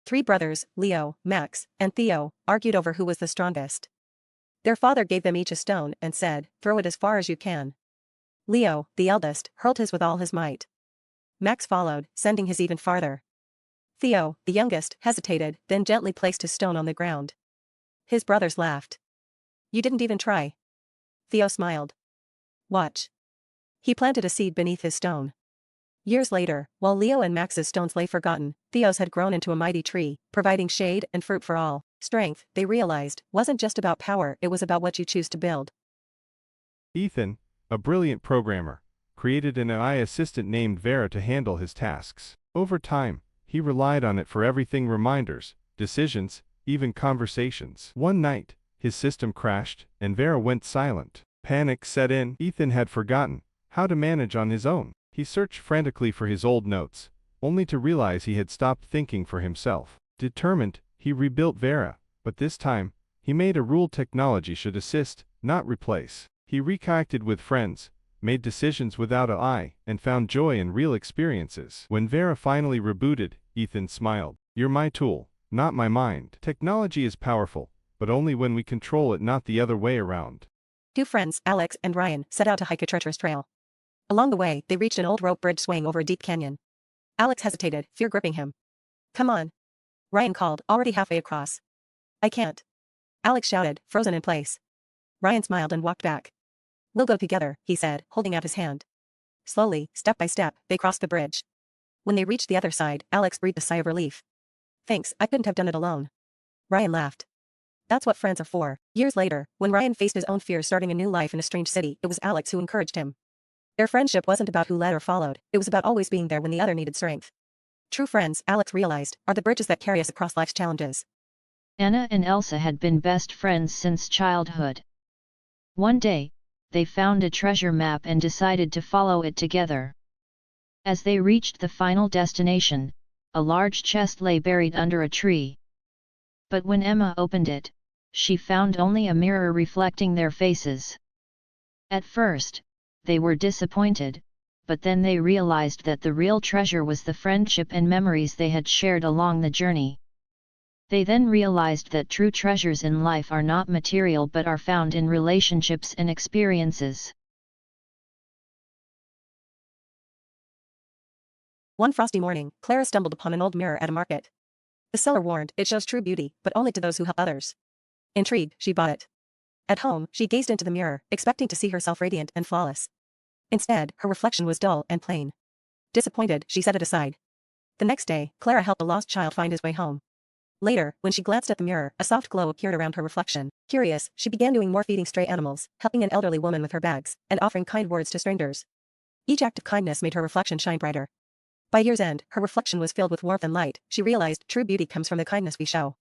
Three brothers, Leo, Max, and Theo, argued over who was the strongest. Their father gave them each a stone and said, "Throw it as far as you can." Leo, the eldest, hurled his with all his might. Max followed, sending his even farther. Theo, the youngest, hesitated, then gently placed his stone on the ground. His brothers laughed. "You didn't even try." Theo smiled. "Watch." He planted a seed beneath his stone. Years later, while Leo and Max's stones lay forgotten, Theo's had grown into a mighty tree, providing shade and fruit for all. Strength, they realized, wasn't just about power, it was about what you choose to build. Ethan, a brilliant programmer, created an AI assistant named Vera to handle his tasks. Over time, he relied on it for everything: reminders, decisions, even conversations. One night, his system crashed, and Vera went silent. Panic set in. Ethan had forgotten how to manage on his own. He searched frantically for his old notes, only to realize he had stopped thinking for himself. Determined, he rebuilt Vera, but this time, he made a rule: technology should assist, not replace. He reconnected with friends, made decisions without AI, and found joy in real experiences. When Vera finally rebooted, Ethan smiled. "You're my tool, not my mind." Technology is powerful, but only when we control it, not the other way around. Two friends, Alex and Ryan, set out to hike a treacherous trail. Along the way, they reached an old rope bridge swaying over a deep canyon. Alex hesitated, fear gripping him. "Come on." Ryan called, already halfway across. "I can't." Alex shouted, frozen in place. Ryan smiled and walked back. "We'll go together," he said, holding out his hand. Slowly, step by step, they crossed the bridge. When they reached the other side, Alex breathed a sigh of relief. "Thanks, I couldn't have done it alone." Ryan laughed. "That's what friends are for." Years later, when Ryan faced his own fears starting a new life in a strange city, it was Alex who encouraged him. Their friendship wasn't about who led or followed, it was about always being there when the other needed strength. True friends, Alex realized, are the bridges that carry us across life's challenges. Anna and Elsa had been best friends since childhood. One day, they found a treasure map and decided to follow it together. As they reached the final destination, a large chest lay buried under a tree. But when Emma opened it, she found only a mirror reflecting their faces. At first, they were disappointed, but then they realized that the real treasure was the friendship and memories they had shared along the journey. They then realized that true treasures in life are not material but are found in relationships and experiences. One frosty morning, Clara stumbled upon an old mirror at a market. The seller warned, "It shows true beauty, but only to those who help others." Intrigued, she bought it. At home, she gazed into the mirror, expecting to see herself radiant and flawless. Instead, her reflection was dull and plain. Disappointed, she set it aside. The next day, Clara helped a lost child find his way home. Later, when she glanced at the mirror, a soft glow appeared around her reflection. Curious, she began doing more: feeding stray animals, helping an elderly woman with her bags, and offering kind words to strangers. Each act of kindness made her reflection shine brighter. By year's end, her reflection was filled with warmth and light. She realized true beauty comes from the kindness we show.